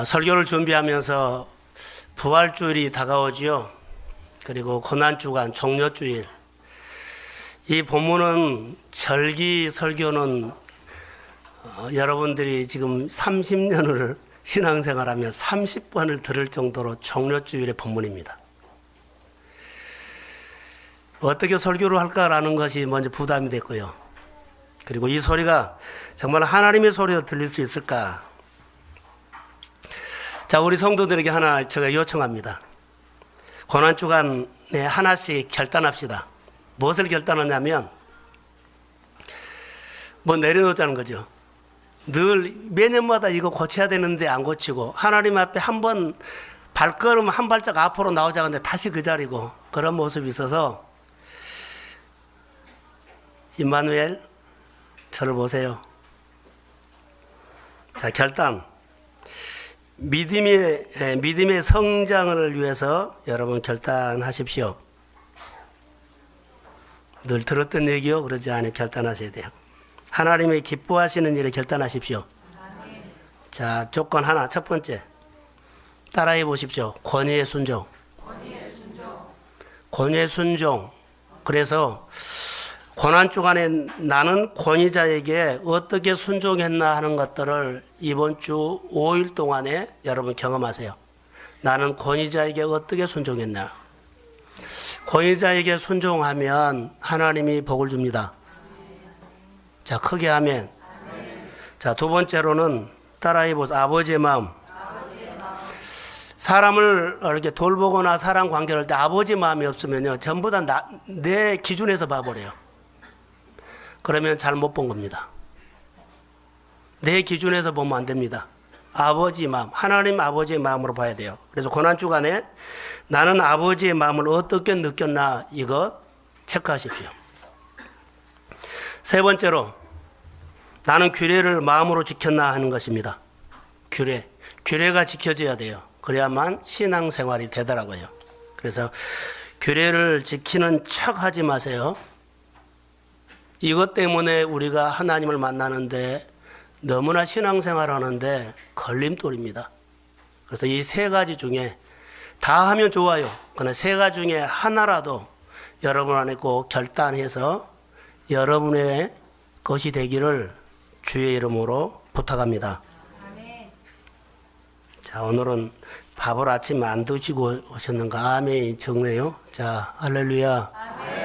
설교를 준비하면서 부활주일이 다가오지요. 그리고 고난주간, 종료주일. 이 본문은 절기 설교는 여러분들이 지금 30년을 신앙생활하며 30번을 들을 정도로 종료주일의 본문입니다. 어떻게 설교를 할까라는 것이 먼저 부담이 됐고요. 그리고 이 소리가 정말 하나님의 소리로 들릴 수 있을까? 자, 우리 성도들에게 하나 제가 요청합니다. 고난주간에 하나씩 결단합시다. 무엇을 결단하냐면 뭐 내려놓자는 거죠. 늘 매년마다 이거 고쳐야 되는데 안 고치고 하나님 앞에 한번 발걸음 한 발짝 앞으로 나오자 하는데 다시 그 자리고 그런 모습이 있어서 임마누엘 저를 보세요. 자, 결단. 믿음의 성장을 위해서 여러분 결단하십시오. 늘 들었던 얘기요. 그러지 않으면 결단하셔야 돼요. 하나님의 기뻐하시는 일에 결단하십시오. 자, 조건 하나. 첫 번째. 따라해 보십시오. 권위의 순종. 권위의 순종. 그래서 고난주간에 나는 권위자에게 어떻게 순종했나 하는 것들을 이번 주 5일 동안에 여러분 경험하세요. 나는 권위자에게 어떻게 순종했나. 권위자에게 순종하면 하나님이 복을 줍니다. 자, 크게 하면. 자, 두 번째로는 따라해 보세요. 아버지의 마음. 사람을 이렇게 돌보거나 사람 관계를 할 때 아버지 마음이 없으면요, 전부 다 내 기준에서 봐버려요. 그러면 잘 못 본 겁니다. 내 기준에서 보면 안 됩니다. 아버지 마음, 하나님 아버지의 마음으로 봐야 돼요. 그래서 고난주간에 나는 아버지의 마음을 어떻게 느꼈나 이거 체크하십시오. 세 번째로 나는 규례를 마음으로 지켰나 하는 것입니다. 규례가 지켜져야 돼요. 그래야만 신앙생활이 되더라고요. 그래서 규례를 지키는 척 하지 마세요. 이것 때문에 우리가 하나님을 만나는데 너무나 신앙생활 하는데 걸림돌입니다. 그래서 이 세 가지 중에 다 하면 좋아요. 그러나 세 가지 중에 하나라도 여러분 안에 꼭 결단해서 여러분의 것이 되기를 주의 이름으로 부탁합니다. 자, 오늘은 밥을 아침 안 드시고 오셨는가? 아멘이 적네요. 자, 할렐루야. 아멘.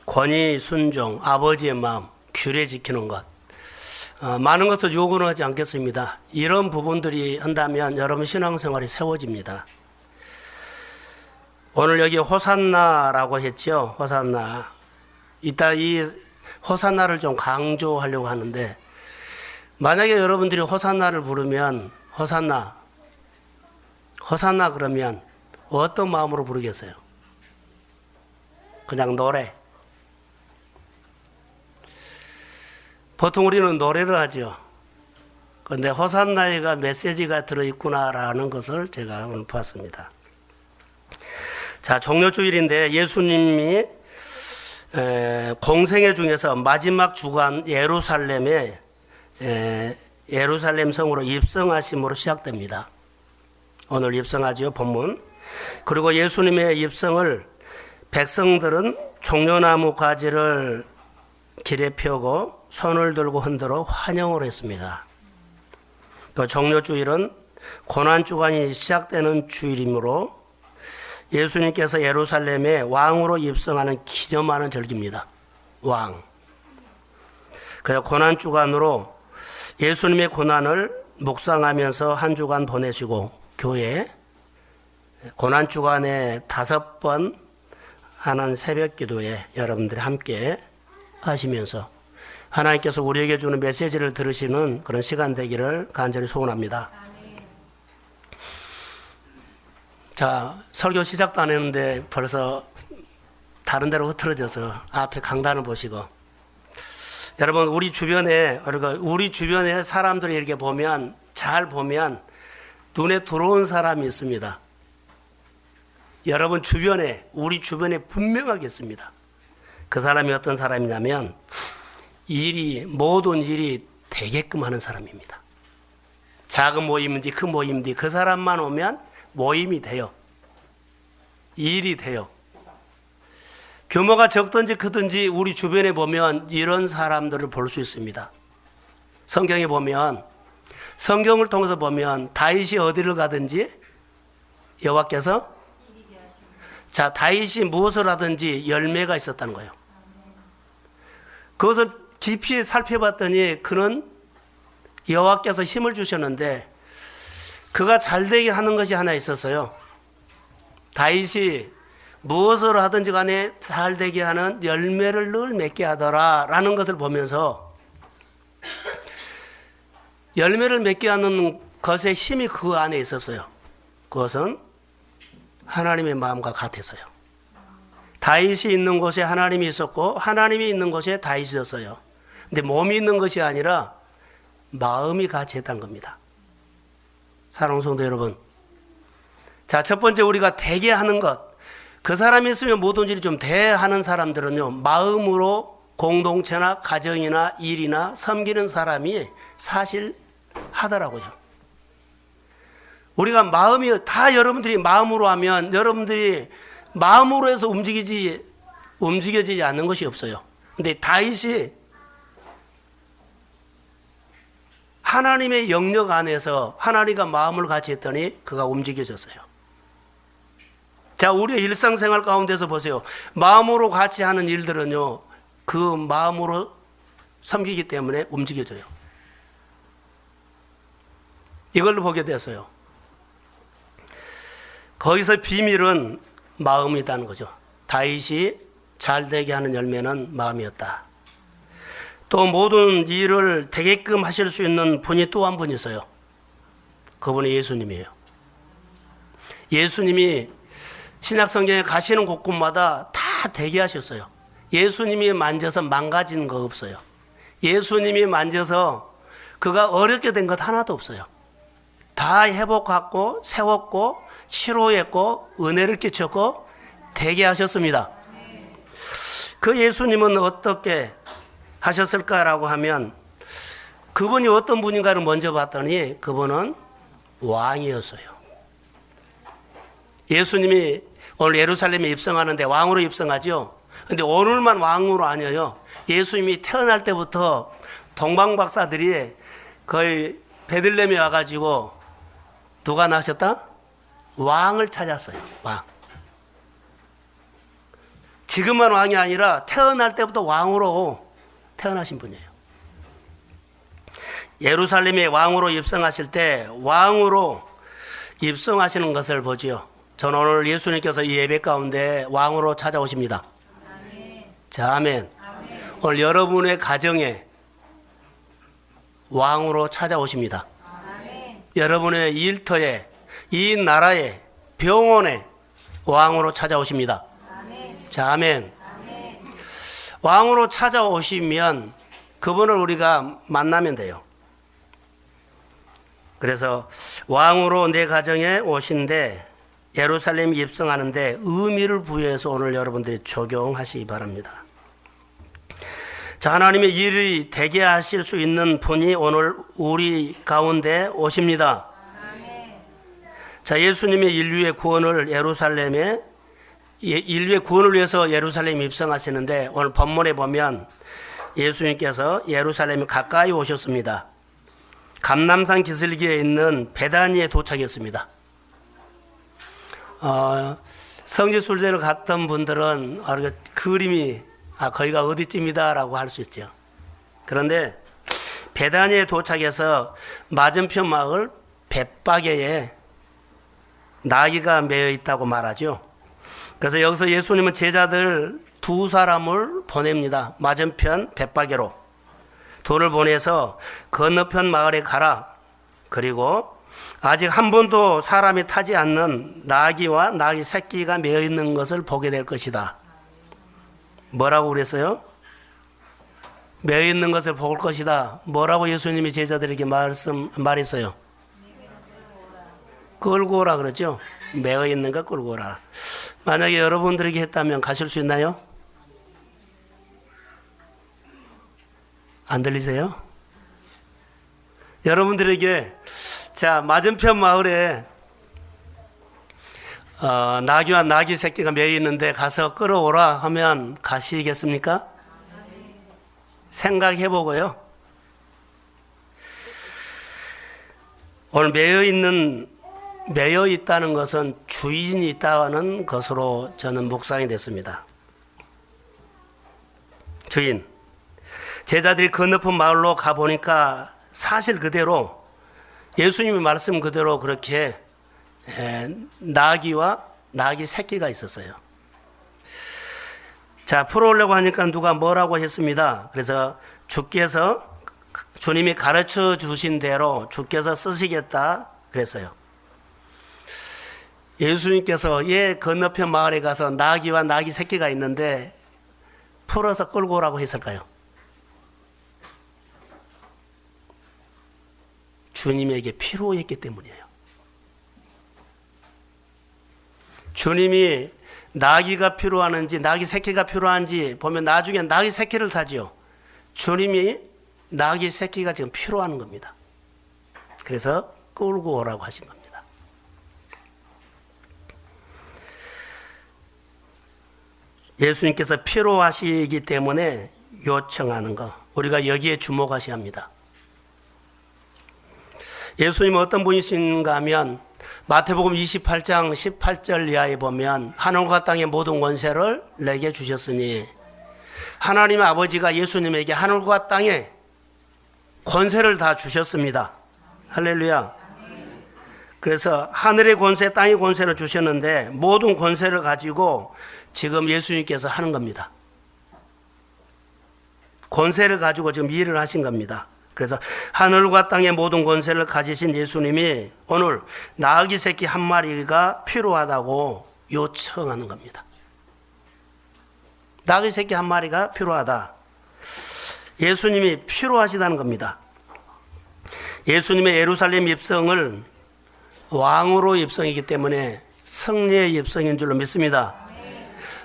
권위, 순종, 아버지의 마음, 규례 지키는 것. 많은 것을 요구는 하지 않겠습니다. 이런 부분들이 한다면 여러분 신앙생활이 세워집니다. 오늘 여기 호산나라고 했죠. 호산나. 이따 이 호산나를 좀 강조하려고 하는데, 만약에 여러분들이 호산나를 부르면 호산나 그러면 어떤 마음으로 부르겠어요? 그냥 노래. 보통 우리는 노래를 하죠. 그런데 호산나에가 메시지가 들어있구나라는 것을 제가 오늘 봤습니다. 자, 종료주일인데 예수님이 공생애 중에서 마지막 주간 예루살렘 성으로 입성하심으로 시작됩니다. 오늘 입성하지요, 본문. 그리고 예수님의 입성을 백성들은 종려나무 가지를 길에 펴고 손을 들고 흔들어 환영을 했습니다. 그 종료주일은 고난주간이 시작되는 주일이므로 예수님께서 예루살렘에 왕으로 입성하는 기념하는 절기입니다. 왕. 그래서 고난주간으로 예수님의 고난을 묵상하면서 한 주간 보내시고 교회 고난주간에 5번 하는 새벽 기도에 여러분들이 함께 하시면서 하나님께서 우리에게 주는 메시지를 들으시는 그런 시간 되기를 간절히 소원합니다. 자, 설교 시작도 안 했는데 벌써 다른 데로 흐트러져서 앞에 강단을 보시고, 여러분 우리 주변에 사람들이 이렇게 보면, 잘 보면 눈에 들어온 사람이 있습니다. 여러분 주변에, 우리 주변에 분명하게 있습니다. 그 사람이 어떤 사람이냐면 모든 일이 되게끔 하는 사람입니다. 작은 모임인지 큰 모임인지 그 사람만 오면 모임이 돼요. 일이 돼요. 규모가 적든지 크든지 우리 주변에 보면 이런 사람들을 볼 수 있습니다. 성경에 보면, 성경을 통해서 보면 다윗이 어디를 가든지 여호와께서 다윗이 무엇을 하든지 열매가 있었다는 거예요. 그것을 깊이 살펴봤더니 그는 여호와께서 힘을 주셨는데 그가 잘되게 하는 것이 하나 있었어요. 다윗이 무엇을 하든지 간에 잘되게 하는 열매를 늘 맺게 하더라라는 것을 보면서 열매를 맺게 하는 것의 힘이 그 안에 있었어요. 그것은 하나님의 마음과 같아서요. 다윗이 있는 곳에 하나님이 있었고 하나님이 있는 곳에 다윗이 있었어요. 근데 몸이 있는 것이 아니라 마음이 같이 했다는 겁니다. 사랑하는 성도 여러분, 자, 첫 번째 우리가 되게 하는 것, 그 사람이 있으면 모든 일이 좀 대하는 사람들은요, 마음으로 공동체나 가정이나 일이나 섬기는 사람이 사실 하더라고요. 우리가 마음이 다 여러분들이 마음으로 하면 여러분들이 마음으로 해서 움직여지지 않는 것이 없어요. 근데 다윗이 하나님의 영역 안에서 하나님과 마음을 같이 했더니 그가 움직여졌어요. 자, 우리의 일상생활 가운데서 보세요. 마음으로 같이 하는 일들은요, 그 마음으로 섬기기 때문에 움직여져요. 이걸로 보게 됐어요. 거기서 비밀은 마음이라는 거죠. 다윗이 잘되게 하는 열매는 마음이었다. 또 모든 일을 되게끔 하실 수 있는 분이 또 한 분 있어요. 그분이 예수님이에요. 예수님이 신약성경에 가시는 곳곳마다 다 되게 하셨어요. 예수님이 만져서 망가진 거 없어요. 예수님이 만져서 그가 어렵게 된 것 하나도 없어요. 다 회복하고 세웠고 치료했고 은혜를 끼쳤고 되게 하셨습니다. 그 예수님은 어떻게 하셨을까라고 하면 그분이 어떤 분인가를 먼저 봤더니 그분은 왕이었어요. 예수님이 오늘 예루살렘에 입성하는데 왕으로 입성하죠. 근데 오늘만 왕으로 아니에요. 예수님이 태어날 때부터 동방박사들이 거의 베들레헴에 와가지고 누가 나셨다? 왕을 찾았어요. 왕. 지금만 왕이 아니라 태어날 때부터 왕으로 태어나신 분이에요. 예루살렘에 왕으로 입성하실 때 왕으로 입성하시는 것을 보지요. 저는 오늘 예수님께서 이 예배 가운데 왕으로 찾아오십니다. 아멘. 자, 아멘. 아멘. 오늘 여러분의 가정에 왕으로 찾아오십니다. 아멘. 여러분의 일터에, 이 나라에, 병원에 왕으로 찾아오십니다. 아멘. 자, 아멘. 아멘. 왕으로 찾아오시면 그분을 우리가 만나면 돼요. 그래서 왕으로 내 가정에 오신데 예루살렘 입성하는데 의미를 부여해서 오늘 여러분들이 적용하시기 바랍니다. 자, 하나님의 일이 되게 하실 수 있는 분이 오늘 우리 가운데 오십니다. 아멘. 자, 예수님의 인류의 구원을 위해서 예루살렘 입성하시는데 오늘 본문에 보면 예수님께서 예루살렘에 가까이 오셨습니다. 감람산 기슭기에 있는 베다니에 도착했습니다. 성지순례를 갔던 분들은 그림이 거기가 어디쯤이다라고 할 수 있죠. 그런데 베다니에 도착해서 맞은편 마을 벳바게에 나귀가 매여 있다고 말하죠. 그래서 여기서 예수님은 제자들 두 사람을 보냅니다. 맞은편 벳바게로 둘을 보내서 건너편 마을에 가라. 그리고 아직 한 번도 사람이 타지 않는 나귀와 나귀 새끼가 매여 있는 것을 보게 될 것이다. 뭐라고 그랬어요? 매여 있는 것을 볼 것이다. 뭐라고 예수님이 제자들에게 말했어요? 끌고 오라 그러죠. 매여 있는 거 끌고 오라. 만약에 여러분들에게 했다면 가실 수 있나요? 안 들리세요? 여러분들에게 자 맞은편 마을에 나귀와 나귀 새끼가 매여 있는데 가서 끌어오라 하면 가시겠습니까? 생각해 보고요. 오늘 매여 있다는 것은 주인이 있다는 것으로 저는 묵상이 됐습니다. 주인. 제자들이 건너편 마을로 가보니까 사실 그대로 예수님의 말씀 그대로 그렇게 나귀와 나귀 새끼가 있었어요. 자, 풀어오려고 하니까 누가 뭐라고 했습니다. 그래서 주님이 가르쳐 주신 대로 주께서 쓰시겠다 그랬어요. 예수님께서 건너편 마을에 가서 나귀와 나귀 새끼가 있는데 풀어서 끌고 오라고 했을까요? 주님에게 필요했기 때문이에요. 주님이 나귀가 필요하는지 나귀 새끼가 필요한지 보면 나중에 나귀 새끼를 타지요. 주님이 나귀 새끼가 지금 필요한 겁니다. 그래서 끌고 오라고 하신 겁니다. 예수님께서 필요하시기 때문에 요청하는 거, 우리가 여기에 주목하셔야 합니다. 예수님은 어떤 분이신가 하면 마태복음 28장 18절 이하에 보면 하늘과 땅의 모든 권세를 내게 주셨으니 하나님 아버지가 예수님에게 하늘과 땅의 권세를 다 주셨습니다. 할렐루야. 그래서 하늘의 권세, 땅의 권세를 주셨는데 모든 권세를 가지고 지금 예수님께서 하는 겁니다. 권세를 가지고 지금 일을 하신 겁니다. 그래서 하늘과 땅의 모든 권세를 가지신 예수님이 오늘 나귀 새끼 한 마리가 필요하다고 요청하는 겁니다. 나귀 새끼 한 마리가 필요하다. 예수님이 필요하시다는 겁니다. 예수님의 예루살렘 입성을 왕으로 입성이기 때문에 승리의 입성인 줄로 믿습니다.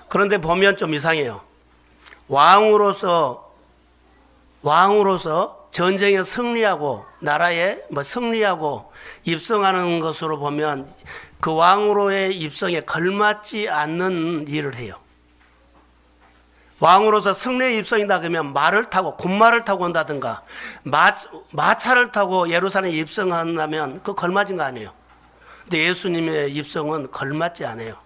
그런데 보면 좀 이상해요. 왕으로서 전쟁에 승리하고 나라에 승리하고 입성하는 것으로 보면 그 왕으로의 입성에 걸맞지 않는 일을 해요. 왕으로서 승리의 입성이다 그러면 말을 타고 군마를 타고 온다든가 마차를 타고 예루살렘에 입성한다면 그 걸맞은 거 아니에요. 근데 예수님의 입성은 걸맞지 않아요.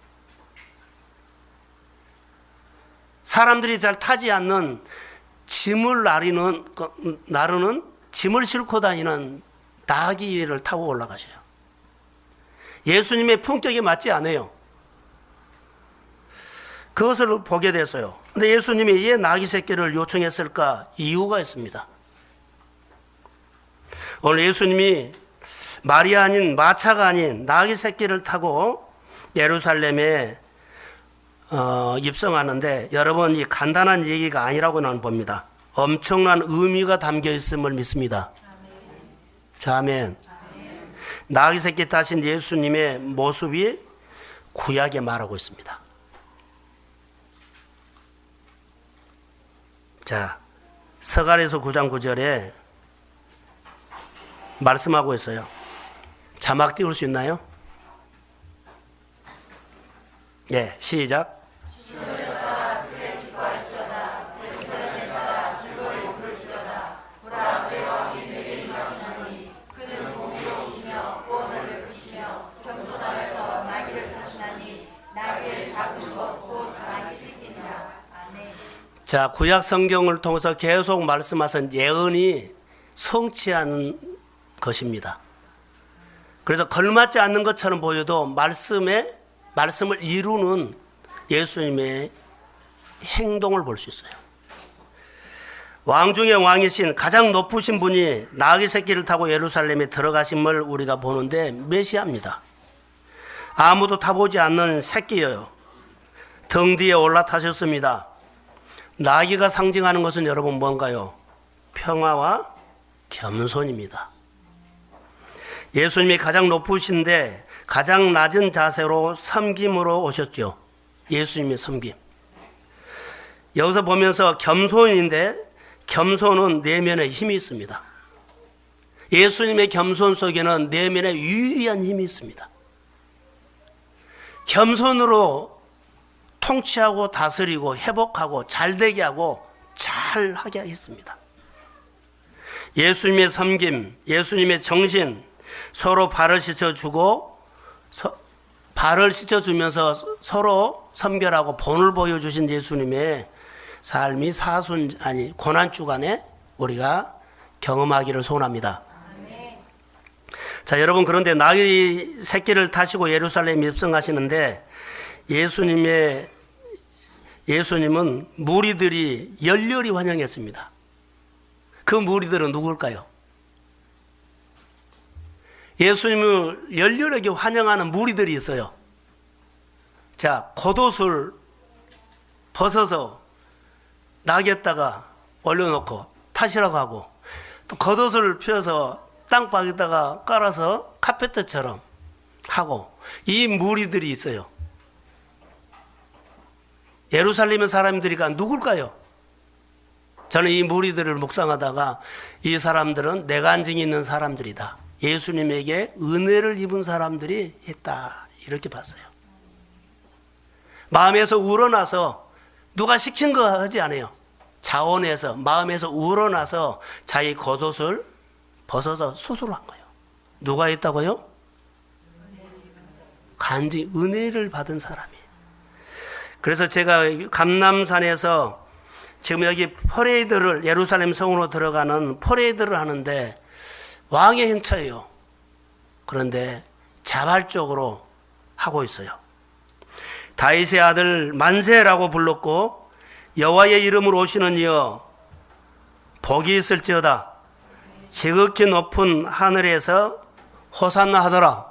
사람들이 잘 타지 않는 짐을 나르는 짐을 싣고 다니는 나귀를 타고 올라가셔요. 예수님의 품격에 맞지 않아요. 그것을 보게 됐어요. 근데 예수님이 왜 나귀 새끼를 요청했을까? 이유가 있습니다. 오늘 예수님이 말이 아닌 마차가 아닌 나귀 새끼를 타고 예루살렘에 입성하는데 여러분 이 간단한 얘기가 아니라고 나는 봅니다. 엄청난 의미가 담겨 있음을 믿습니다. 자, 아멘. 나귀 새끼 타신 예수님의 모습이 구약에 말하고 있습니다. 자, 서갈에서 9장 9절에 말씀하고 있어요. 자막 띄울 수 있나요? 예, 시작. 자, 구약 성경을 통해서 계속 말씀하신 예언이 성취하는 것입니다. 그래서 걸맞지 않는 것처럼 보여도 말씀을 이루는 예수님의 행동을 볼 수 있어요. 왕 중에 왕이신 가장 높으신 분이 나귀 새끼를 타고 예루살렘에 들어가심을 우리가 보는데 메시아입니다. 아무도 타보지 않는 새끼예요. 등 뒤에 올라타셨습니다. 나귀가 상징하는 것은 여러분 뭔가요? 평화와 겸손입니다. 예수님이 가장 높으신데 가장 낮은 자세로 섬김으로 오셨죠. 예수님의 섬김. 여기서 보면서 겸손인데 겸손은 내면에 힘이 있습니다. 예수님의 겸손 속에는 내면에 유일한 힘이 있습니다. 겸손으로 통치하고 다스리고 회복하고 잘되게 하고 잘하게 하겠습니다. 예수님의 섬김, 예수님의 정신, 서로 발을 씻어주고 발을 씻어주면서 서로 선별하고 본을 보여주신 예수님의 삶이 고난주간에 우리가 경험하기를 소원합니다. 자, 여러분, 그런데 나귀 새끼를 타시고 예루살렘에 입성하시는데 예수님은 무리들이 열렬히 환영했습니다. 그 무리들은 누굴까요? 예수님을 열렬하게 환영하는 무리들이 있어요. 자, 겉옷을 벗어서 나귀에다가 올려놓고 타시라고 하고, 또 겉옷을 펴서 땅바닥에다가 깔아서 카페트처럼 하고, 이 무리들이 있어요. 예루살렘의 사람들이가 누굴까요? 저는 이 무리들을 묵상하다가 이 사람들은 내간증이 있는 사람들이다. 예수님에게 은혜를 입은 사람들이 했다. 이렇게 봤어요. 마음에서 우러나서 누가 시킨 거 하지 않아요. 자원에서 마음에서 우러나서 자기 겉옷을 벗어서 스스로 한 거예요. 누가 했다고요? 간증 은혜를 받은 사람이. 그래서 제가 감람산에서 지금 여기 퍼레이드를 예루살렘 성으로 들어가는 퍼레이드를 하는데 왕의 행차예요. 그런데 자발적으로 하고 있어요. 다윗의 아들 만세라고 불렀고 여호와의 이름으로 오시는 이여 복이 있을지어다. 지극히 높은 하늘에서 호산나 하더라.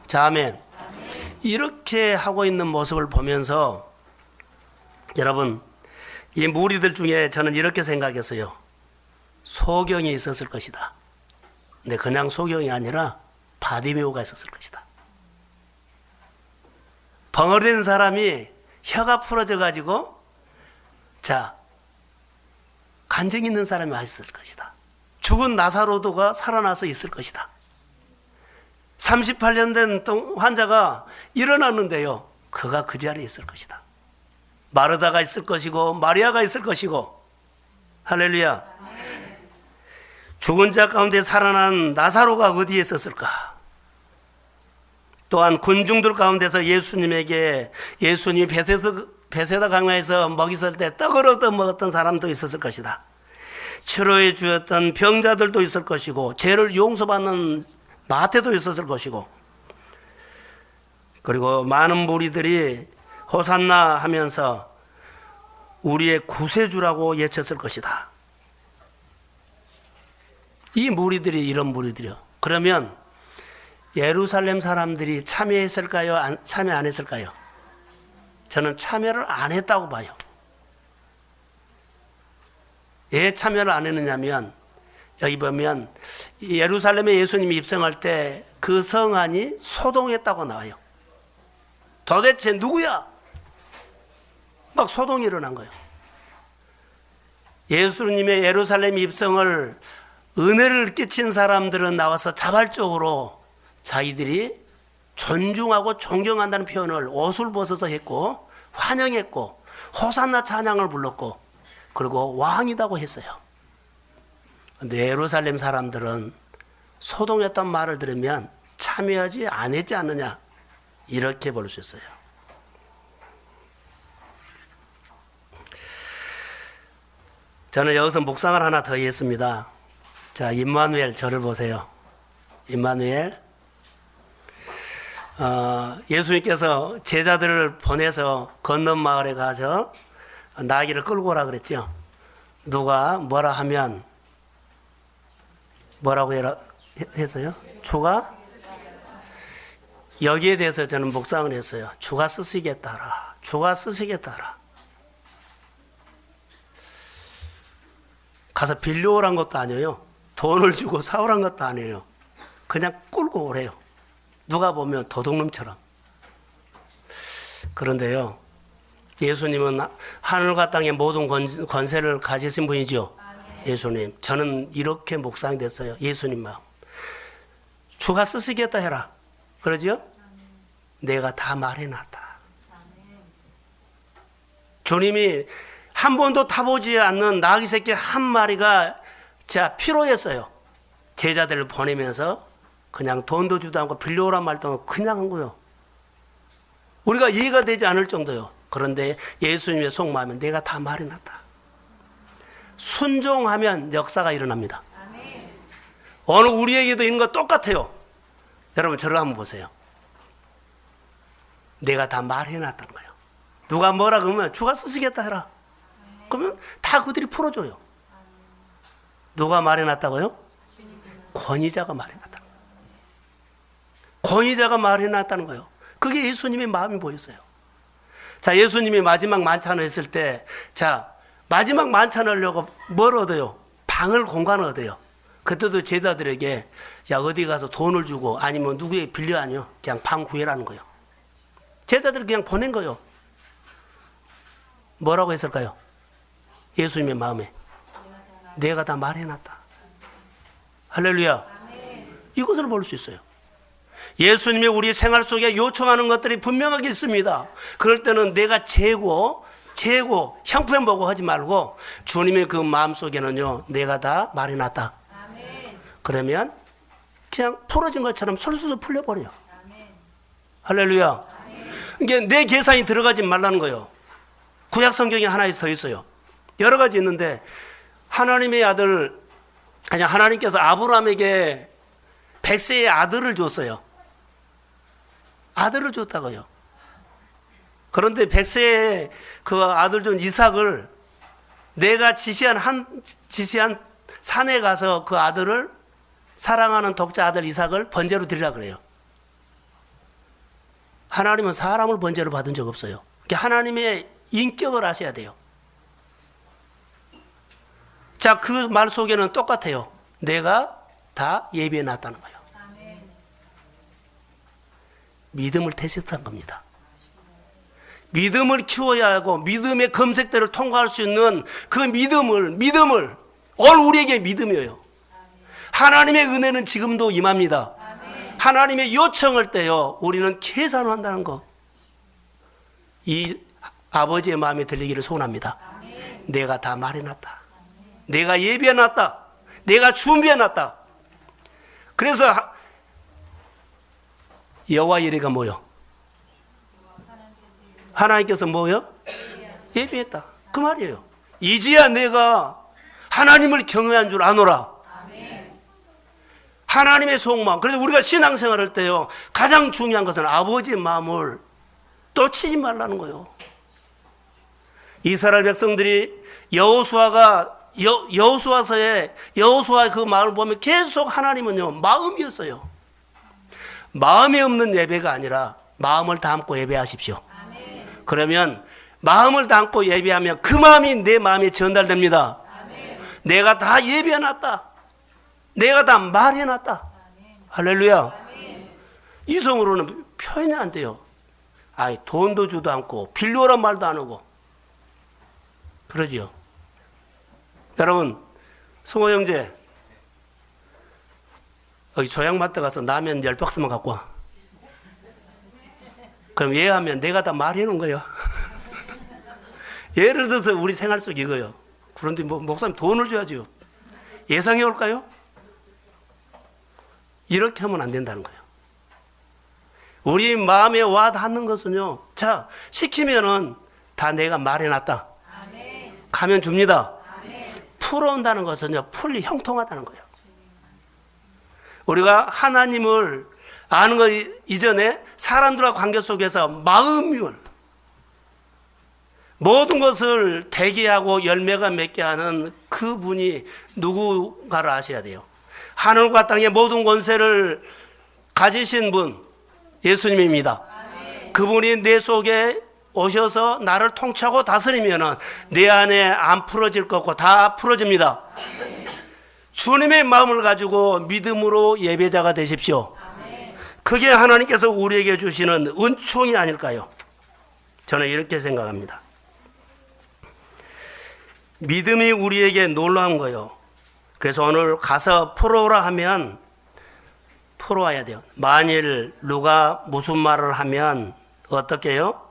자, 아멘. 이렇게 하고 있는 모습을 보면서 여러분, 이 무리들 중에 저는 이렇게 생각했어요. 소경이 있었을 것이다. 근데 그냥 소경이 아니라 바디메오가 있었을 것이다. 벙어리된 사람이 혀가 풀어져 가지고 간증 있는 사람이 있을 것이다. 죽은 나사로도가 살아나서 있을 것이다. 38년 된 환자가 일어났는데요, 그가 그 자리에 있을 것이다. 마르다가 있을 것이고 마리아가 있을 것이고, 할렐루야. 죽은 자 가운데 살아난 나사로가 어디에 있었을까? 또한 군중들 가운데서 예수님이 베세다 강가에서 먹이 설 때 떡을 얻어 먹었던 사람도 있었을 것이다. 치료해 주었던 병자들도 있을 것이고, 죄를 용서받는 마태도 있었을 것이고, 그리고 많은 무리들이 호산나 하면서 우리의 구세주라고 외쳤을 것이다. 이 무리들이 이런 무리들이요. 그러면 예루살렘 사람들이 참여했을까요? 참여 안 했을까요? 저는 참여를 안 했다고 봐요. 왜 참여를 안 했느냐면, 여기 보면 예루살렘에 예수님이 입성할 때 그 성안이 소동했다고 나와요. 도대체 누구야? 막 소동이 일어난 거예요. 예수님의 예루살렘 입성을 은혜를 끼친 사람들은 나와서 자발적으로 자기들이 존중하고 존경한다는 표현을 옷을 벗어서 했고, 환영했고, 호산나 찬양을 불렀고, 그리고 왕이라고 했어요. 근데 예루살렘 사람들은 소동했던 말을 들으면 참여하지 않았지 않느냐, 이렇게 볼 수 있어요. 저는 여기서 묵상을 하나 더 했습니다. 자, 임마누엘 저를 보세요. 임마누엘. 예수님께서 제자들을 보내서 건넌 마을에 가서 나귀를 끌고 오라 그랬죠. 누가 뭐라 하면 뭐라고 했어요? 주가? 여기에 대해서 저는 묵상을 했어요. 주가 쓰시겠다라. 주가 쓰시겠다라. 가서 빌려오란 것도 아니에요. 돈을 주고 사오란 것도 아니에요. 그냥 끌고 오래요. 누가 보면 도둑놈처럼. 그런데요, 예수님은 하늘과 땅의 모든 권세를 가지신 분이죠. 예수님. 저는 이렇게 묵상이 됐어요. 예수님 마음. 주가 쓰시겠다 해라. 그러죠? 내가 다 말해놨다. 주님이 한 번도 타보지 않는 나귀 새끼 한 마리가 자 피로했어요. 제자들을 보내면서 그냥 돈도 주도 않고 빌려오란 말도 않고 그냥 한 거예요. 우리가 이해가 되지 않을 정도요. 그런데 예수님의 속마음은 내가 다 말해놨다. 순종하면 역사가 일어납니다. 오늘 우리에게도 있는 거 똑같아요. 여러분 저를 한번 보세요. 내가 다 말해놨다는 거예요. 누가 뭐라 그러면 주가 쓰시겠다 해라. 그러면 다 그들이 풀어줘요. 누가 말해놨다고요? 권위자가 말해놨다는 거예요. 권위자가 말해놨다는 거예요. 그게 예수님의 마음이 보였어요. 자, 예수님이 마지막 만찬을 했을 때, 자, 마지막 만찬을 하려고 뭘 얻어요? 방을 공간을 얻어요. 그때도 제자들에게 야 어디 가서 돈을 주고 아니면 누구에게 빌려 아니요. 그냥 방 구해라는 거예요. 제자들을 그냥 보낸 거예요. 뭐라고 했을까요? 예수님의 마음에 내가 다 말해놨다. 할렐루야. 이것을 볼 수 있어요. 예수님이 우리 생활 속에 요청하는 것들이 분명하게 있습니다. 그럴 때는 내가 재고 형편 보고 하지 말고 주님의 그 마음속에는요 내가 다 말해놨다. 그러면 그냥 풀어진 것처럼 술술 풀려버려요. 할렐루야. 이게 내 계산이 들어가지 말라는 거예요. 구약 성경에 하나 더 있어요. 여러 가지 있는데 하나님의 아들 아니 하나님께서 아브라함에게 100세의 아들을 줬어요. 아들을 줬다고요. 그런데 100세의 그 아들 준 이삭을 내가 지시한 산에 가서 그 아들을 사랑하는 독자 아들 이삭을 번제로 드리라 그래요. 하나님은 사람을 번제로 받은 적 없어요. 하나님의 인격을 아셔야 돼요. 자, 그 말 속에는 똑같아요. 내가 다 예비해 놨다는 거예요. 믿음을 테스트한 겁니다. 믿음을 키워야 하고 믿음의 검색대를 통과할 수 있는 그 믿음을 오늘 우리에게 믿음이에요. 하나님의 은혜는 지금도 임합니다. 하나님의 요청할 때요 우리는 계산한다는 거. 이 아버지의 마음에 들리기를 소원합니다. 내가 다 말해놨다. 내가 예비해놨다. 내가 준비해놨다. 그래서 여호와 이레가 뭐요? 하나님께서 뭐요? 예비했다. 그 말이에요. 이제야 내가 하나님을 경외한 줄 아노라. 하나님의 속마음. 그래서 우리가 신앙생활 할 때요 가장 중요한 것은 아버지의 마음을 놓치지 말라는 거예요. 이스라엘 백성들이 여호수아서의 여호수아의 그 마음을 보면 계속 하나님은요 마음이었어요. 마음이 없는 예배가 아니라 마음을 담고 예배하십시오. 그러면 마음을 담고 예배하면 그 마음이 내 마음에 전달됩니다. 내가 다 예배해놨다. 내가 다 말해놨다. 할렐루야. 이성으로는 표현이 안 돼요. 아이 돈도 주도 않고 빌려오란 말도 안 하고 그러지요. 여러분 성호 형제 여기 조양마트 가서 라면 10박스만 갖고 와. 그럼 얘 하면 내가 다 말해놓은 거예요. 예를 들어서 우리 생활 속 이거요. 그런데 목사님 돈을 줘야죠. 예상해 올까요? 이렇게 하면 안 된다는 거예요. 우리 마음에 와 닿는 것은요. 자 시키면은 다 내가 말해놨다. 가면 줍니다. 풀어온다는 것은요. 풀리 형통하다는 거예요. 우리가 하나님을 아는 것 이전에 사람들과 관계 속에서 마음을 모든 것을 되게 하고 열매가 맺게 하는 그분이 누구가를 아셔야 돼요. 하늘과 땅의 모든 권세를 가지신 분 예수님입니다. 그분이 내 속에 오셔서 나를 통치하고 다스리면은 내 안에 안 풀어질 것 없고 다 풀어집니다. 주님의 마음을 가지고 믿음으로 예배자가 되십시오. 그게 하나님께서 우리에게 주시는 은총이 아닐까요? 저는 이렇게 생각합니다. 믿음이 우리에게 놀라운 거예요. 그래서 오늘 가서 풀어오라 하면 풀어와야 돼요. 만일 누가 무슨 말을 하면 어떻게 해요?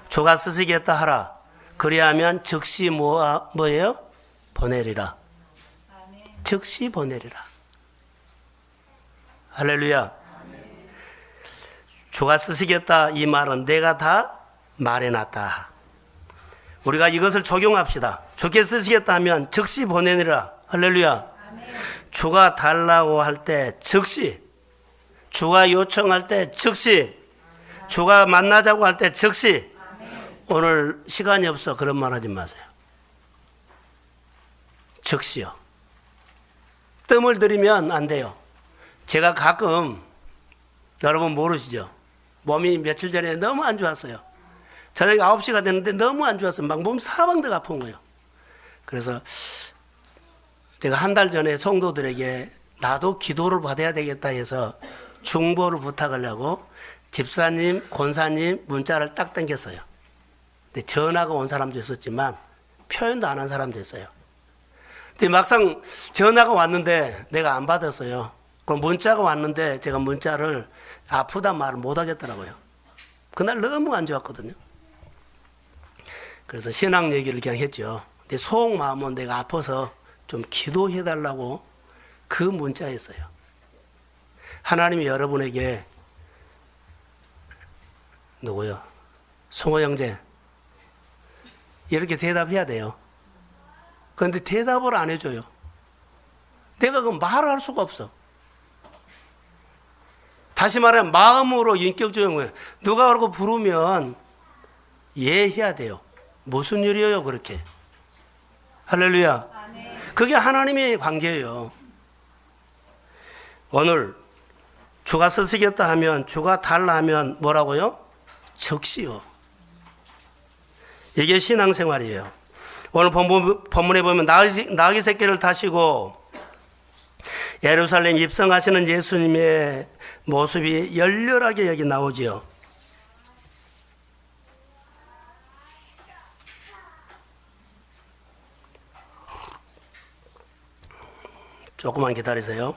주가 쓰시겠다 하라. 그리하면 즉시 뭐예요? 보내리라. 즉시 보내리라. 할렐루야. 주가 쓰시겠다 이 말은 내가 다 말해놨다. 우리가 이것을 적용합시다. 주께 쓰시겠다 하면 즉시 보내니라. 할렐루야. 주가 달라고 할 때 즉시, 주가 요청할 때 즉시, 주가 만나자고 할 때 즉시. 오늘 시간이 없어 그런 말 하지 마세요. 즉시요. 뜸을 들이면 안 돼요. 제가 가끔, 여러분 모르시죠? 몸이 며칠 전에 너무 안 좋았어요. 저녁 9시가 됐는데 너무 안 좋았어요. 막 몸 사방대가 아픈 거예요. 그래서 제가 한 달 전에 성도들에게 나도 기도를 받아야 되겠다 해서 중보를 부탁하려고 집사님, 권사님 문자를 딱 당겼어요. 근데 전화가 온 사람도 있었지만 표현도 안 한 사람도 있어요. 근데 막상 전화가 왔는데 내가 안 받았어요. 그럼 문자가 왔는데 제가 문자를 아프다 말을 못 하겠더라고요. 그날 너무 안 좋았거든요. 그래서 신앙 얘기를 그냥 했죠. 근데 속 마음은 내가 아파서 좀 기도해달라고 그 문자였어요. 하나님이 여러분에게 누구요? 송호 형제 이렇게 대답해야 돼요. 그런데 대답을 안 해줘요. 내가 그 말을 할 수가 없어. 다시 말하면 마음으로 인격적인 거예요. 누가 그러고 부르면 예해야 돼요. 무슨 일이에요 그렇게. 할렐루야. 그게 하나님의 관계예요. 오늘 주가 쓰시겠다 하면, 주가 달라 하면 뭐라고요? 즉시요. 이게 신앙생활이에요. 오늘 본문에 보면 나귀 새끼를 타시고 예루살렘 입성하시는 예수님의 모습이 열렬하게 여기 나오지요. 조금만 기다리세요.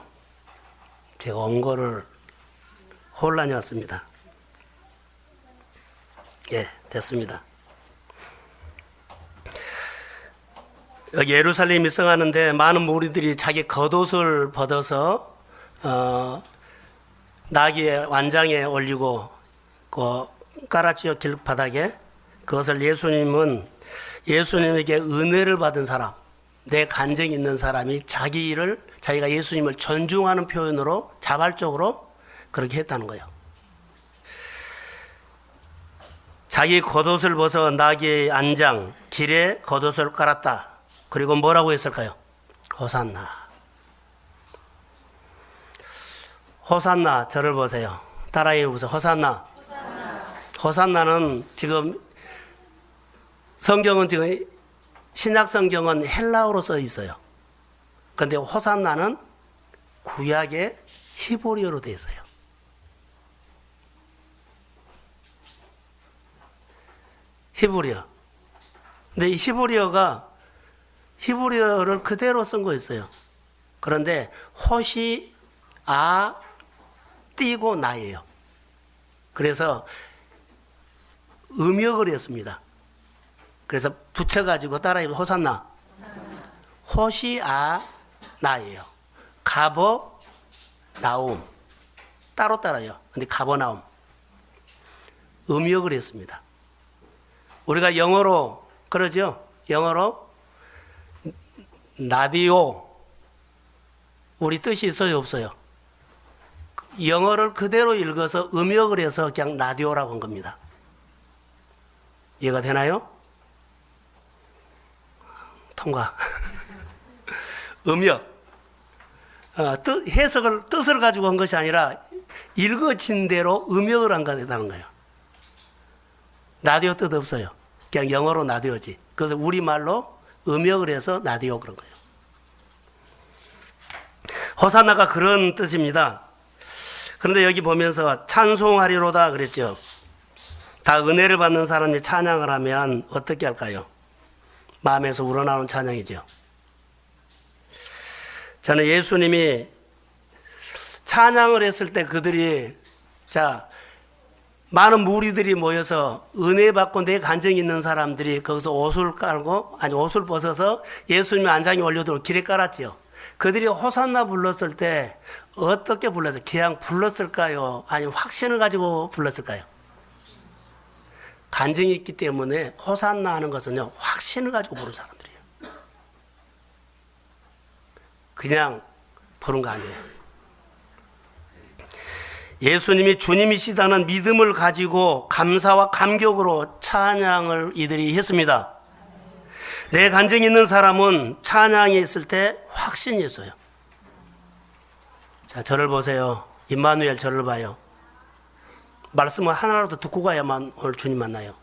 제가 온 거를 혼란이 왔습니다. 예, 됐습니다. 여기 예루살렘 입성하는데 많은 무리들이 자기 겉옷을 벗어서 나귀의 완장에 올리고 그 깔아치어 길바닥에 그것을 예수님에게 은혜를 받은 사람, 내 간증이 있는 사람이 자기가 예수님을 존중하는 표현으로 자발적으로 그렇게 했다는 거예요. 자기 겉옷을 벗어 나귀의 안장 길에 겉옷을 깔았다. 그리고 뭐라고 했을까요? 호산나. 호산나, 저를 보세요. 따라해 보세요. 호산나. 호산나는 지금 신약 성경은 헬라어로 써 있어요. 그런데 호산나는 구약의 히브리어로 되어 있어요. 히브리어. 근데 이 히브리어를 그대로 쓴 거 있어요. 그런데 호시, 아, 띄고 나예요. 그래서 음역을 했습니다. 그래서 붙여가지고 따라해 호산나. 호시, 아, 나예요. 가버, 나움. 따로 따라요. 근데 가버, 나움. 음역을 했습니다. 우리가 영어로 그러죠? 영어로 라디오. 우리 뜻이 있어요, 없어요? 영어를 그대로 읽어서 음역을 해서 그냥 라디오라고 한 겁니다. 이해가 되나요? 통과. 음역. 뜻을 가지고 한 것이 아니라 읽어진 대로 음역을 한 거다는 거예요. 라디오 뜻 없어요. 그냥 영어로 라디오지. 그래서 우리말로 음역을 해서 라디오 그런 거예요. 호산나가 그런 뜻입니다. 그런데 여기 보면서 찬송하리로다 그랬죠. 다 은혜를 받는 사람이 찬양을 하면 어떻게 할까요? 마음에서 우러나오는 찬양이죠. 저는 예수님이 찬양을 했을 때 그들이 많은 무리들이 모여서 은혜 받고 내 간증이 있는 사람들이 거기서 옷을 깔고 옷을 벗어서 예수님의 안장에 올려두고 길에 깔았지요. 그들이 호산나 불렀을 때 어떻게 불렀어요? 그냥 불렀을까요? 아니면 확신을 가지고 불렀을까요? 간증이 있기 때문에 호산나 하는 것은요, 확신을 가지고 부른 사람들이에요. 그냥 부른 거 아니에요. 예수님이 주님이시다는 믿음을 가지고 감사와 감격으로 찬양을 이들이 했습니다. 내 간증이 있는 사람은 찬양이 있을 때 확신이 있어요. 자, 저를 보세요. 임마누엘 저를 봐요. 말씀을 하나라도 듣고 가야만 오늘 주님 만나요.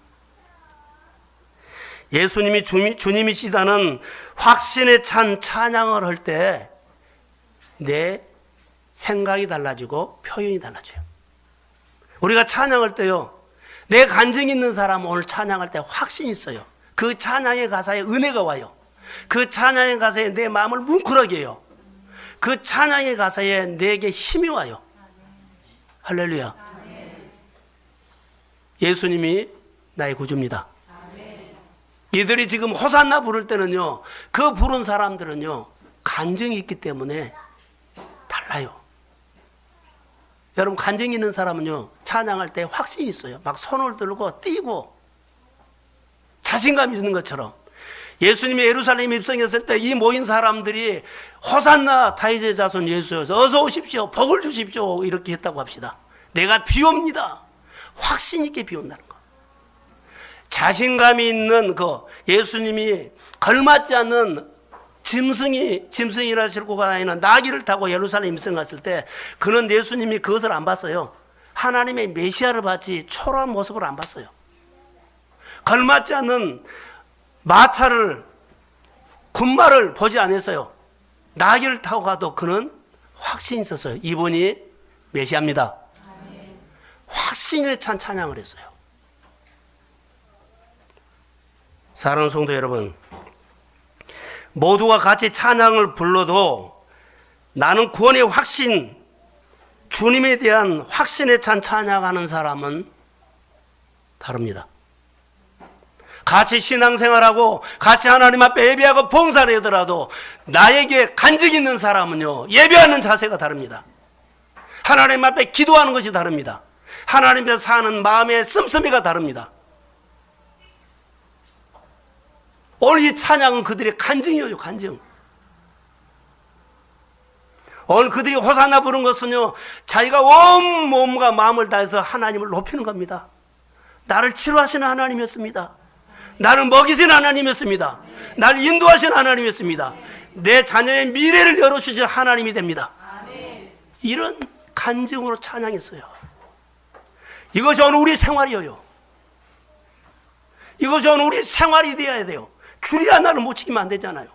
예수님이 주님이시다는 확신에 찬 찬양을 할 때 내 생각이 달라지고 표현이 달라져요. 우리가 찬양할 때요, 내 간증이 있는 사람은 오늘 찬양할 때 확신이 있어요. 그 찬양의 가사에 은혜가 와요. 그 찬양의 가사에 내 마음을 뭉클하게 해요. 그 찬양의 가사에 내게 힘이 와요. 할렐루야. 예수님이 나의 구주입니다. 이들이 지금 호산나 부를 때는요, 그 부른 사람들은요, 간증이 있기 때문에 달라요. 여러분, 간증이 있는 사람은요, 찬양할 때 확신이 있어요. 막 손을 들고 뛰고 자신감이 있는 것처럼. 예수님이 예루살렘 입성했을 때 이 모인 사람들이 호산나 다윗의 자손 예수여서 어서 오십시오, 복을 주십시오, 이렇게 했다고 합시다. 내가 비옵니다. 확신 있게 비온다는 거. 자신감이 있는 예수님이 걸맞지 않는 짐승이라 싣고 다니는 나귀를 타고 예루살렘 입성 갔을 때 그는 예수님이 그것을 안 봤어요. 하나님의 메시아를 봤지 초라한 모습을 안 봤어요. 걸맞지 않는 군마를 보지 않았어요. 나귀를 타고 가도 그는 확신이 있었어요. 이분이 메시아입니다. 확신에 찬 찬양을 했어요. 사랑하는 성도 여러분, 모두가 같이 찬양을 불러도 나는 구원의 확신, 주님에 대한 확신에 찬 찬양하는 사람은 다릅니다. 같이 신앙생활하고 같이 하나님 앞에 예배하고 봉사를 하더라도 나에게 간증이 있는 사람은요, 예배하는 자세가 다릅니다. 하나님 앞에 기도하는 것이 다릅니다. 하나님 앞에 사는 마음의 씀씀이가 다릅니다. 오늘 이 찬양은 그들의 간증이에요, 간증. 오늘 그들이 호산나 부른 것은요, 자기가 온 몸과 마음을 다해서 하나님을 높이는 겁니다. 나를 치료하시는 하나님이었습니다. 나를 먹이시는 하나님이었습니다. 나를 인도하시는 하나님이었습니다. 내 자녀의 미래를 열어주신 하나님이 됩니다. 이런 간증으로 찬양했어요. 이것이 오늘 우리 생활이에요. 이것이 오늘 우리 생활이 되어야 돼요. 규례 하나를 못 지키면 안 되잖아요.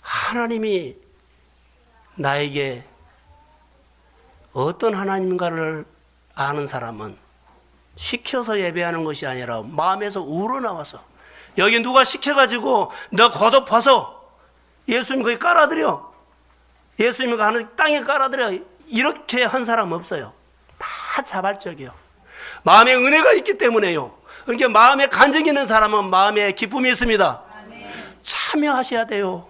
하나님이 나에게 어떤 하나님인가를 아는 사람은 시켜서 예배하는 것이 아니라 마음에서 우러나와서, 여기 누가 시켜가지고 너 겉옷 벗어, 예수님 거기 깔아드려, 예수님이 가는 땅에 깔아드려, 이렇게 한 사람 없어요. 다 자발적이에요. 마음에 은혜가 있기 때문에요. 그러니까 마음에 간증이 있는 사람은 마음에 기쁨이 있습니다. 참여하셔야 돼요.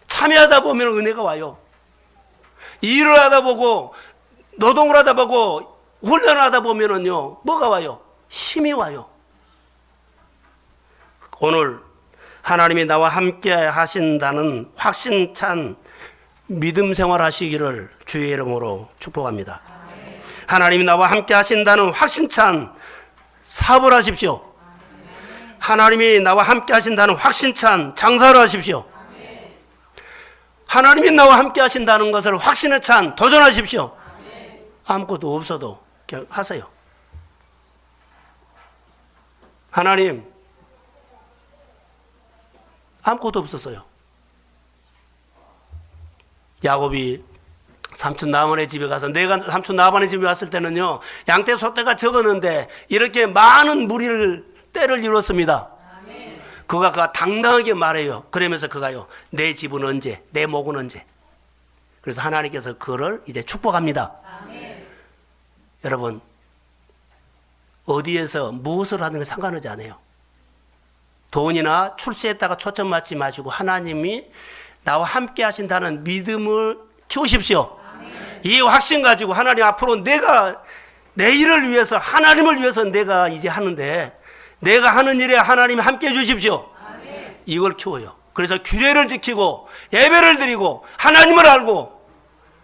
참여하다 보면 은혜가 와요. 일을 하다 보고 노동을 하다 보고 훈련을 하다 보면은요, 뭐가 와요? 힘이 와요. 오늘 하나님이 나와 함께 하신다는 확신찬 믿음 생활 하시기를 주의 이름으로 축복합니다. 하나님이 나와 함께 하신다는 확신찬 사업을 하십시오. 하나님이 나와 함께 하신다는 확신찬 장사를 하십시오. 하나님이 나와 함께 하신다는 것을 확신에 찬 도전하십시오. 아무것도 없어도 그냥 하세요. 하나님, 아무것도 없었어요. 야곱이 삼촌 라반의 집에 가서, 내가 삼촌 라반의 집에 왔을 때는요, 양떼 소떼가 적었는데 이렇게 많은 무리를 때를 이뤘습니다. 그가 당당하게 말해요. 그러면서 그가요, 내 집은 언제, 내 목은 언제. 그래서 하나님께서 그를 이제 축복합니다. 여러분, 어디에서 무엇을 하는 게 상관하지 않아요. 돈이나 출세했다가 초점 맞지 마시고 하나님이 나와 함께 하신다는 믿음을 키우십시오. 이 확신 가지고 하나님 앞으로 내가 내 일을 위해서, 하나님을 위해서 내가 이제 하는데 내가 하는 일에 하나님이 함께 해 주십시오. 이걸 키워요. 그래서 규례를 지키고 예배를 드리고 하나님을 알고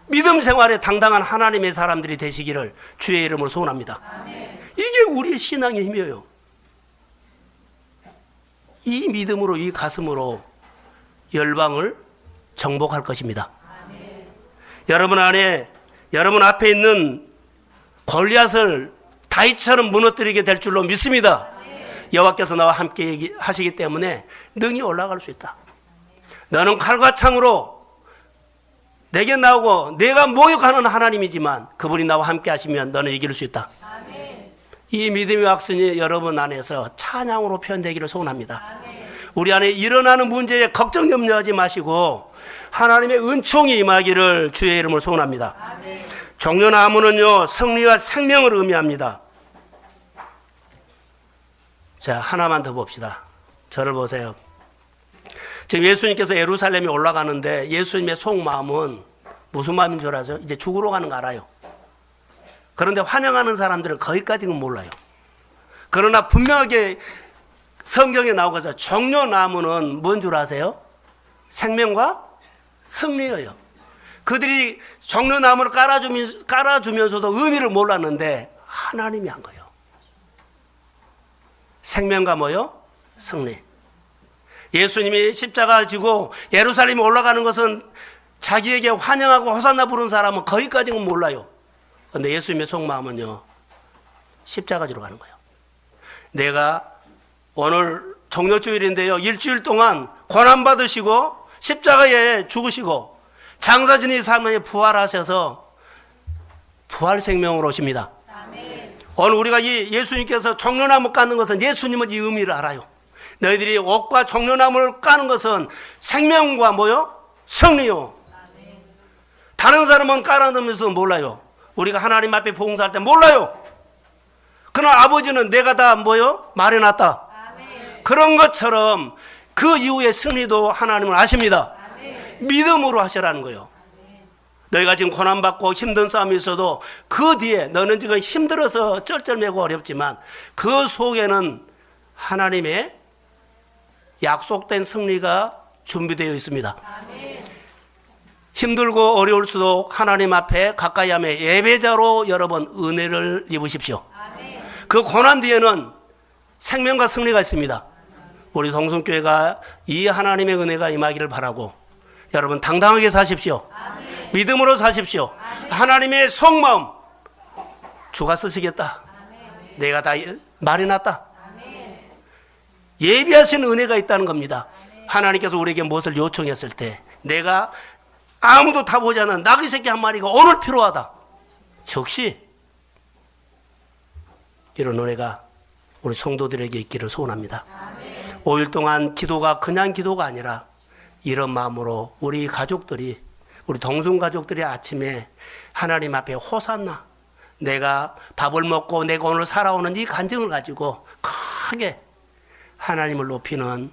믿음 생활에 당당한 하나님의 사람들이 되시기를 주의 이름으로 소원합니다. 이게 우리의 신앙의 힘이에요. 이 믿음으로, 이 가슴으로 열방을 정복할 것입니다. 여러분 안에, 여러분 앞에 있는 골리앗을 다윗처럼 무너뜨리게 될 줄로 믿습니다. 여호와께서 나와 함께 하시기 때문에 능히 올라갈 수 있다. 너는 칼과 창으로 내게 나오고 내가 모욕하는 하나님이지만 그분이 나와 함께 하시면 너는 이길 수 있다. 이 믿음의 확신이 여러분 안에서 찬양으로 표현되기를 소원합니다. 우리 안에 일어나는 문제에 걱정 염려하지 마시고 하나님의 은총이 임하기를 주의 이름으로 소원합니다. 종려나무는요, 승리와 생명을 의미합니다. 자, 하나만 더 봅시다. 저를 보세요. 지금 예수님께서 예루살렘에 올라가는데 예수님의 속마음은 무슨 마음인 줄 아죠? 이제 죽으러 가는 거 알아요. 그런데 환영하는 사람들은 거기까지는 몰라요. 그러나 분명하게 성경에 나오고서 종려나무는 뭔 줄 아세요? 생명과 승리예요. 그들이 종려나무를 깔아주면서도 의미를 몰랐는데 하나님이 한 거예요. 생명과 뭐요? 승리. 예수님이 십자가 지고 예루살렘에 올라가는 것은 자기에게 환영하고 호산나 부른 사람은 거기까지는 몰라요. 그런데 예수님의 속마음은요, 십자가 지러 가는 거예요. 내가 오늘 종려주일인데요, 일주일 동안 고난받으시고 십자가에 죽으시고 장사진의 삶에 부활하셔서 부활 생명으로 오십니다. 오늘 우리가 이 예수님께서 종려나무 까는 것은 예수님은 이 의미를 알아요. 너희들이 옥과 종려나무를 까는 것은 생명과 뭐요? 승리요. 다른 사람은 깔아놓으면서 몰라요. 우리가 하나님 앞에 봉사할 때 몰라요. 그러나 아버지는 내가 다 뭐요? 말해놨다. 그런 것처럼 그 이후의 승리도 하나님은 아십니다. 믿음으로 하시라는 거예요. 너희가 지금 고난받고 힘든 싸움이 있어도 그 뒤에 너는 지금 힘들어서 쩔쩔매고 어렵지만 그 속에는 하나님의 약속된 승리가 준비되어 있습니다. 힘들고 어려울수록 하나님 앞에 가까이 하며 예배자로 여러분 은혜를 입으십시오. 그 고난 뒤에는 생명과 승리가 있습니다. 우리 동성교회가 이 하나님의 은혜가 임하기를 바라고 여러분 당당하게 사십시오. 믿음으로 사십시오. 하나님의 속마음, 주가 쓰시겠다. 내가 다 말해놨다. 예비하신 은혜가 있다는 겁니다. 하나님께서 우리에게 무엇을 요청했을 때 내가 아무도 타보지 않은 나귀 새끼 한 마리가 오늘 필요하다. 즉시 이런 은혜가 우리 성도들에게 있기를 소원합니다. 5일 동안 기도가 그냥 기도가 아니라 이런 마음으로 우리 가족들이, 우리 동성가족들이 아침에 하나님 앞에 호산나, 내가 밥을 먹고 내가 오늘 살아오는 이 간증을 가지고 크게 하나님을 높이는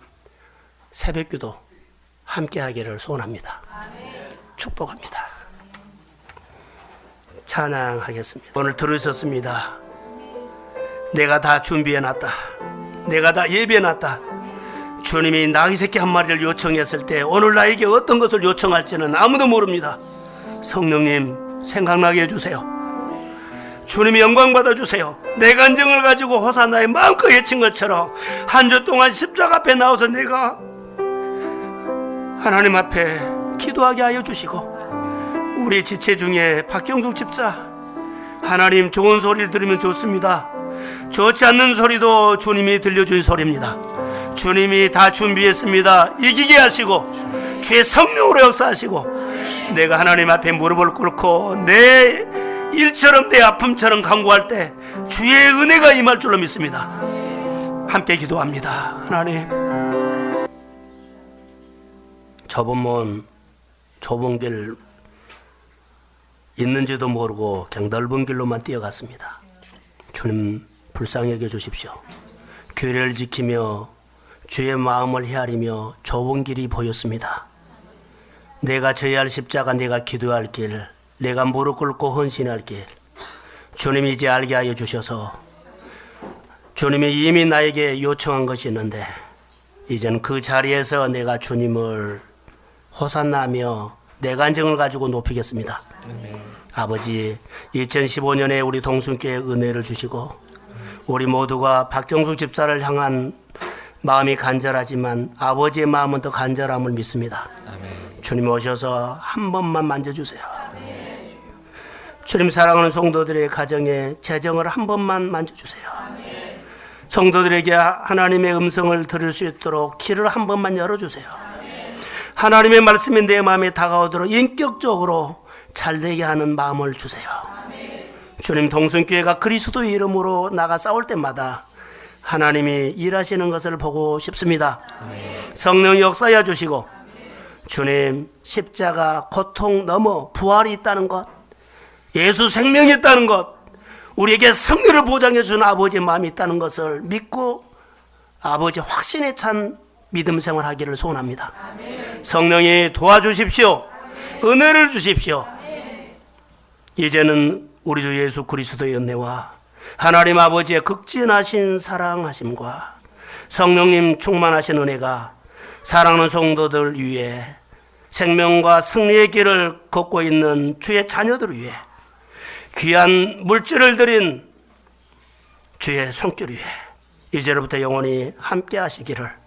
새벽기도 함께 하기를 소원합니다. 축복합니다. 찬양하겠습니다. 오늘 들으셨습니다. 내가 다 준비해놨다. 내가 다 예비해놨다. 주님이 나귀 새끼 한 마리를 요청했을 때 오늘 나에게 어떤 것을 요청할지는 아무도 모릅니다. 성령님 생각나게 해주세요. 주님이 영광 받아주세요. 내 간증을 가지고 호산나의 마음껏 외친 것처럼 한 주 동안 십자가 앞에 나와서 내가 하나님 앞에 기도하게 하여 주시고, 우리 지체 중에 박경숙 집사, 하나님 좋은 소리를 들으면 좋습니다. 좋지 않는 소리도 주님이 들려주신 소리입니다. 주님이 다 준비했습니다. 이기게 하시고 주의 성령으로 역사하시고 내가 하나님 앞에 무릎을 꿇고 내 일처럼 내 아픔처럼 간구할 때 주의 은혜가 임할 줄로 믿습니다. 함께 기도합니다. 하나님, 좁은 길 있는지도 모르고 그냥 넓은 길로만 뛰어갔습니다. 주님 불쌍히 여겨 주십시오. 규례를 지키며 주의 마음을 헤아리며 좁은 길이 보였습니다. 내가 져야 할 십자가, 내가 기도할 길, 내가 무릎 꿇고 헌신할 길, 주님이 이제 알게 하여 주셔서 주님이 이미 나에게 요청한 것이 있는데 이제는 그 자리에서 내가 주님을 호산나며 내 간증을 가지고 높이겠습니다. 아버지, 2015년에 우리 동순교회 은혜를 주시고 우리 모두가 박경숙 집사를 향한 마음이 간절하지만 아버지의 마음은 더 간절함을 믿습니다. 주님 오셔서 한 번만 만져주세요. 주님 사랑하는 성도들의 가정에 재정을 한 번만 만져주세요. 성도들에게 하나님의 음성을 들을 수 있도록 길을 한 번만 열어주세요. 하나님의 말씀이 내 마음에 다가오도록 인격적으로 잘되게 하는 마음을 주세요. 주님, 동순교회가 그리스도의 이름으로 나가 싸울 때마다 하나님이 일하시는 것을 보고 싶습니다. 성령 역사해 주시고 주님, 십자가 고통 넘어 부활이 있다는 것, 예수 생명이 있다는 것, 우리에게 승리를 보장해 주는 아버지의 마음이 있다는 것을 믿고 아버지 확신에 찬 믿음 생활하기를 소원합니다. 성령이 도와주십시오. 은혜를 주십시오. 이제는 우리 주 예수 그리스도의 은혜와 하나님 아버지의 극진하신 사랑하심과 성령님 충만하신 은혜가 사랑하는 성도들 위해 생명과 승리의 길을 걷고 있는 주의 자녀들 위해 귀한 물질을 드린 주의 손길 위에 이제로부터 영원히 함께 하시기를